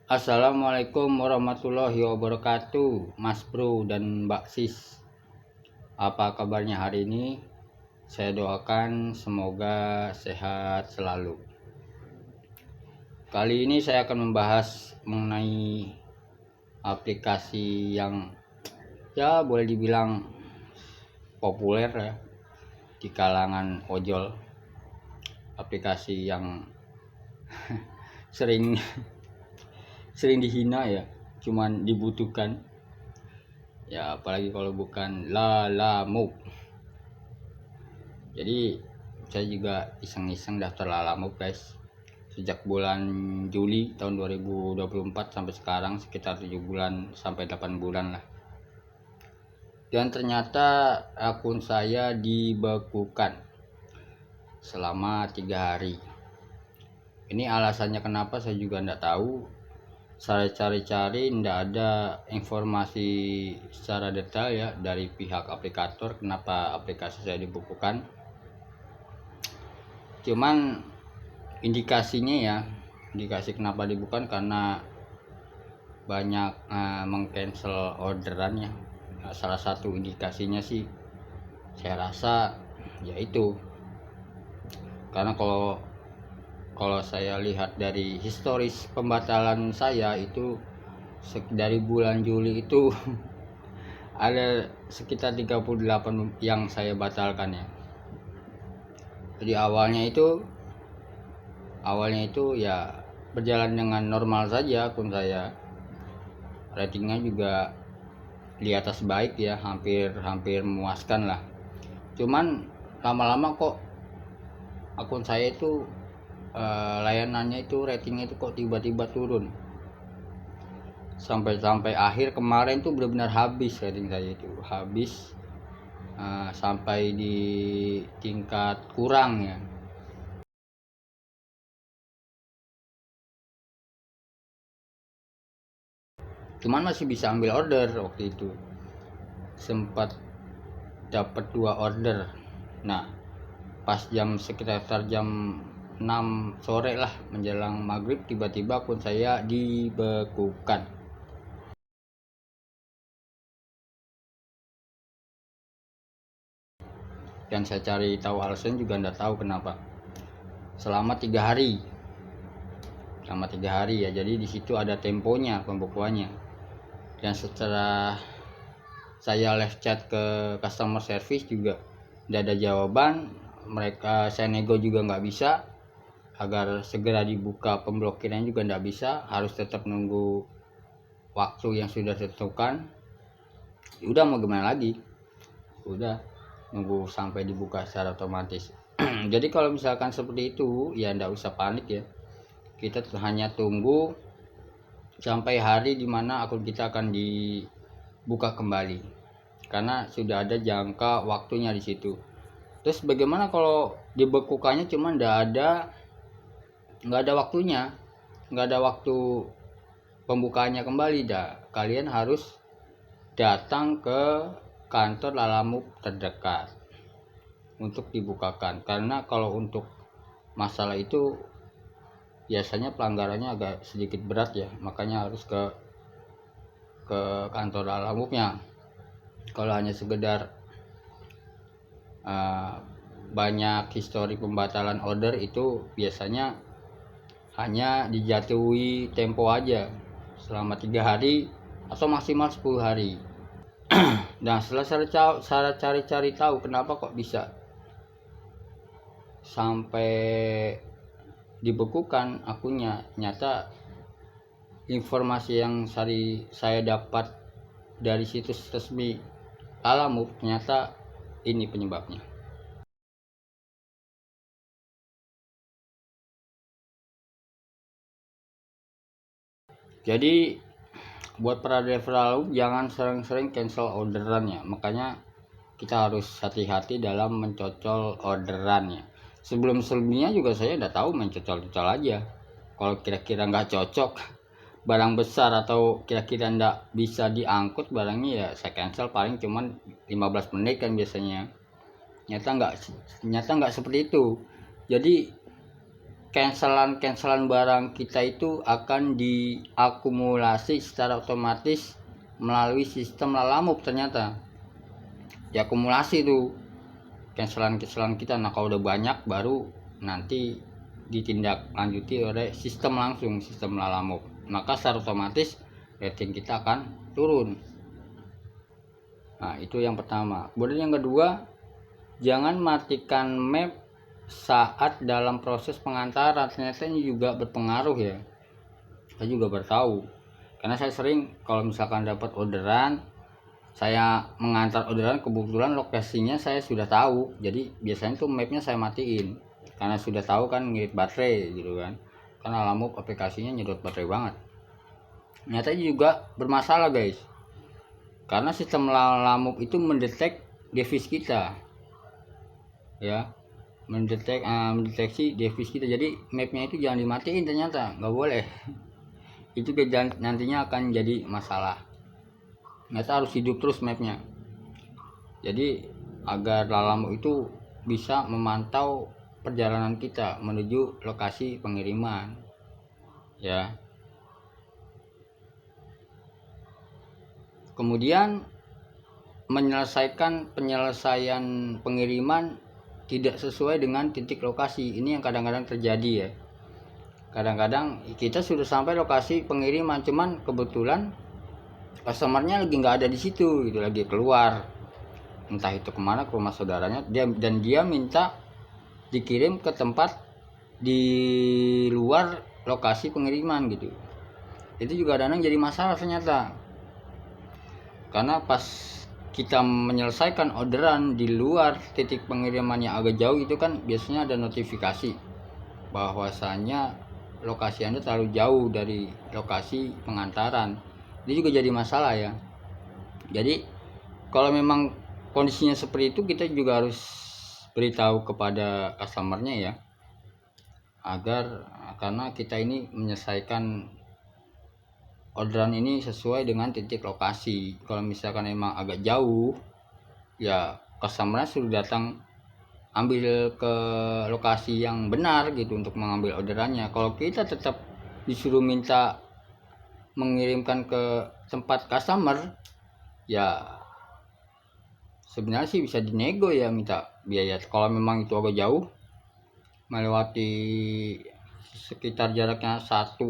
Assalamualaikum warahmatullahi wabarakatuh, Mas Bro dan Mbak Sis. Apa kabarnya hari ini? Saya doakan semoga sehat selalu. Kali ini saya akan membahas mengenai aplikasi yang boleh dibilang populer ya di kalangan ojol. Aplikasi yang sering dihina ya, cuman dibutuhkan ya, apalagi kalau bukan Lalamove. Jadi saya juga iseng-iseng daftar Lalamove guys, sejak bulan Juli tahun 2024 sampai sekarang sekitar 7 bulan sampai 8 bulan lah. Dan ternyata akun saya dibekukan selama 3 hari. Ini alasannya kenapa saya juga enggak tahu. Saya cari-cari tidak ada informasi secara detail ya dari pihak aplikator kenapa aplikasi saya dibekukan. Cuman indikasi kenapa dibekukan karena banyak mengcancel orderannya. Salah satu indikasinya sih saya rasa yaitu karena kalau saya lihat dari historis pembatalan saya itu dari bulan Juli itu ada sekitar 38 yang saya batalkan ya. Jadi awalnya itu ya berjalan dengan normal saja akun saya. Ratingnya juga di atas baik ya, hampir memuaskan lah. Cuman lama-lama kok akun saya itu layanannya itu ratingnya itu kok tiba-tiba turun. Sampai akhir kemarin tuh benar-benar habis rating saya itu. Habis sampai di tingkat kurang ya. Cuman masih bisa ambil order waktu itu. Sempat dapat 2 order. Nah, pas sekitar jam 6 sore lah menjelang maghrib tiba-tiba akun saya dibekukan. Dan saya cari tahu alasan juga enggak tahu kenapa. Selama 3 hari ya, jadi di situ ada temponya pembekuannya. Dan setelah saya live chat ke customer service juga tidak ada jawaban. Saya nego juga nggak bisa agar segera dibuka pemblokiran, juga nggak bisa, harus tetap nunggu waktu yang sudah ditentukan. Udah mau gimana lagi, udah nunggu sampai dibuka secara otomatis. Jadi kalau misalkan seperti itu ya nggak usah panik ya, kita hanya tunggu sampai hari dimana akun kita akan dibuka kembali, karena sudah ada jangka waktunya di situ. Terus bagaimana kalau dibekukannya cuma nggak ada waktunya, nggak ada waktu pembukaannya kembali? Kalian harus datang ke kantor Lalamove terdekat untuk dibukakan, karena kalau untuk masalah itu biasanya pelanggarannya agak sedikit berat ya, makanya harus ke kantor Lalamove-nya. Kalau hanya sekedar banyak histori pembatalan order itu biasanya hanya dijatuhi tempo aja selama 3 hari atau maksimal 10 hari. Nah, setelah saya cari-cari tahu kenapa kok bisa sampai dibekukan akunnya, nyata informasi yang saya dapat dari situs resmi Lalamove, ternyata ini penyebabnya. Jadi buat para driver Lalamove jangan sering-sering cancel orderannya, makanya kita harus hati-hati dalam mencocol orderannya. Sebelumnya juga saya udah tahu mencocol-cocol aja. Kalau kira-kira nggak cocok, barang besar atau kira-kira nggak bisa diangkut barangnya, ya saya cancel, paling cuman 15 menit kan biasanya. Nyata nggak seperti itu. Jadi cancelan barang kita itu akan diakumulasi secara otomatis melalui sistem Lalamove. Ternyata diakumulasi tuh cancelan kita. Nah kalau udah banyak baru nanti ditindaklanjuti oleh sistem langsung, sistem Lalamove, maka secara otomatis rating kita akan turun. Nah itu yang pertama. Kemudian yang kedua, jangan matikan map saat dalam proses pengantaran. Ternyata ini juga berpengaruh ya. Saya juga bertahu karena saya sering kalau misalkan dapat orderan, saya mengantar orderan, kebetulan lokasinya saya sudah tahu, jadi biasanya tuh mapnya saya matiin karena sudah tahu kan ngirit baterai gitu kan, karena Lalamove aplikasinya nyedot baterai banget. Ternyata juga bermasalah guys, karena sistem Lalamove itu mendetek device kita ya, mendeteksi device kita. Jadi mapnya itu jangan dimatiin, ternyata nggak boleh. Itu nantinya akan jadi masalah. Ternyata harus hidup terus mapnya. Jadi agar Lalamove itu bisa memantau perjalanan kita menuju lokasi pengiriman ya. Kemudian penyelesaian pengiriman tidak sesuai dengan titik lokasi. Ini yang kadang-kadang terjadi ya. Kadang-kadang kita sudah sampai lokasi pengiriman, cuman kebetulan customernya lagi nggak ada di situ gitu, lagi keluar entah itu kemana, ke rumah saudaranya, dia minta dikirim ke tempat di luar lokasi pengiriman gitu. Itu juga kadang jadi masalah ternyata, karena pas kita menyelesaikan orderan di luar titik pengirimannya agak jauh, itu kan biasanya ada notifikasi bahwasanya lokasi Anda terlalu jauh dari lokasi pengantaran. Ini juga jadi masalah ya. Jadi kalau memang kondisinya seperti itu, kita juga harus beritahu kepada customernya ya, agar karena kita ini menyelesaikan orderan ini sesuai dengan titik lokasi. Kalau misalkan emang agak jauh ya, customernya suruh datang ambil ke lokasi yang benar gitu untuk mengambil orderannya. Kalau kita tetap disuruh minta mengirimkan ke tempat customer ya, sebenarnya sih bisa dinego ya, minta biaya. Kalau memang itu agak jauh, melewati sekitar jaraknya 1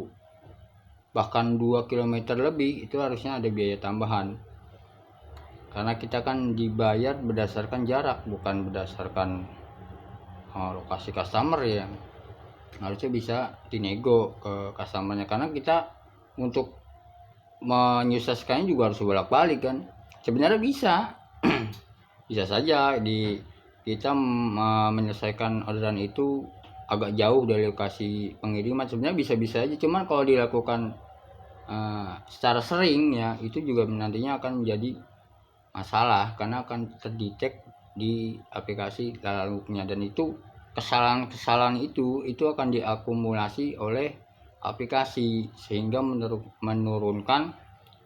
bahkan 2 km lebih, itu harusnya ada biaya tambahan, karena kita kan dibayar berdasarkan jarak, bukan berdasarkan lokasi customer ya. Harusnya bisa dinego ke customernya, karena kita untuk menyukseskannya juga harus bolak-balik kan. Sebenarnya bisa bisa saja kita menyelesaikan orderan itu agak jauh dari lokasi pengiriman, sebenarnya bisa-bisa aja. Cuman kalau dilakukan secara sering ya, itu juga nantinya akan menjadi masalah, karena akan terdetek di aplikasi Lalamove-nya, dan itu kesalahan itu akan diakumulasi oleh aplikasi sehingga menurunkan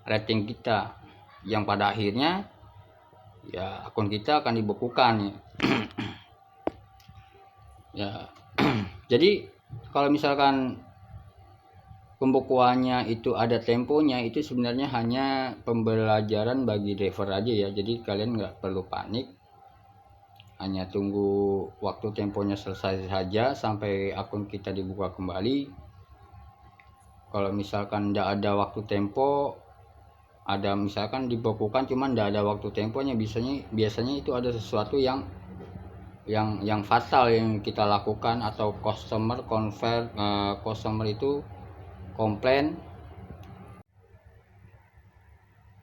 rating kita, yang pada akhirnya ya akun kita akan dibekukan ya. Ya. Jadi kalau misalkan pembekuannya itu ada temponya, itu sebenarnya hanya pembelajaran bagi driver aja ya. Jadi kalian nggak perlu panik, hanya tunggu waktu temponya selesai saja sampai akun kita dibuka kembali. Kalau misalkan nggak ada waktu tempo, ada misalkan dibekukan cuman nggak ada waktu temponya, biasanya itu ada sesuatu yang fatal yang kita lakukan, atau customer itu komplain.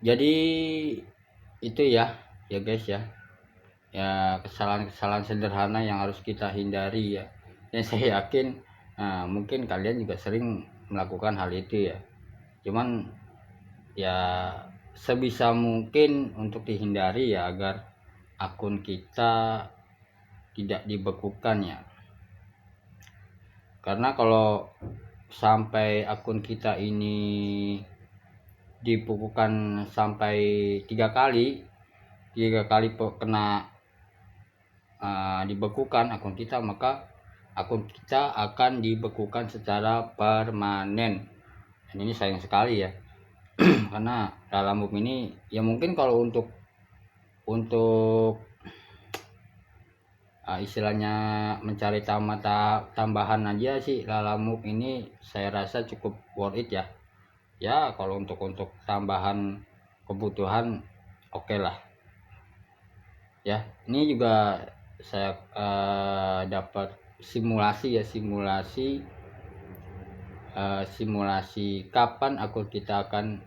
Jadi itu ya guys ya kesalahan sederhana yang harus kita hindari ya, dan saya yakin mungkin kalian juga sering melakukan hal itu ya. Cuman ya sebisa mungkin untuk dihindari ya, agar akun kita tidak dibekukan ya. Karena kalau sampai akun kita ini dibekukan sampai 3 kali kena dibekukan akun kita, maka akun kita akan dibekukan secara permanen. Dan ini sayang sekali ya. Karena Lalamove ini ya mungkin kalau untuk istilahnya mencari tambahan aja sih, Lalamove ini saya rasa cukup worth it ya. Ya kalau untuk tambahan kebutuhan oke lah ya. Ini juga saya dapat simulasi kapan akun kita akan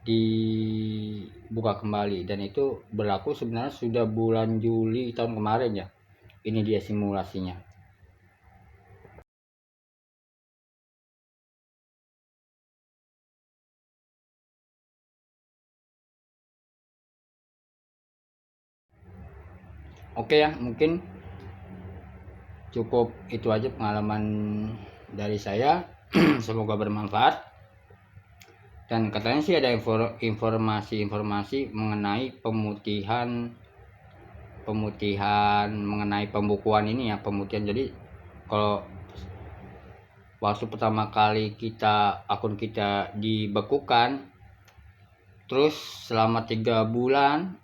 dibuka kembali, dan itu berlaku sebenarnya sudah bulan Juli tahun kemarin ya. Ini dia simulasinya. Oke ya, mungkin cukup itu aja pengalaman dari saya. Semoga bermanfaat. Dan katanya sih ada informasi mengenai pemutihan mengenai pembukuan ini ya, pemutihan. Jadi kalau waktu pertama kali akun kita dibekukan, terus selama 3 bulan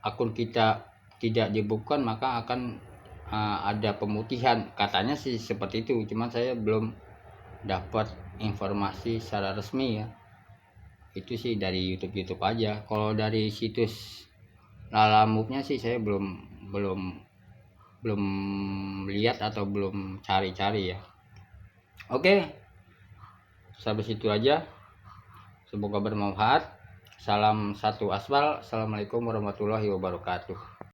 akun kita tidak dibekukan, maka akan ada pemutihan. Katanya sih seperti itu, cuman saya belum dapat informasi secara resmi ya. Itu sih dari YouTube aja. Kalau dari situs Lalamove-nya sih saya belum lihat atau belum cari-cari ya. Oke, sampai situ aja. Semoga bermanfaat. Salam satu aspal. Assalamualaikum warahmatullahi wabarakatuh.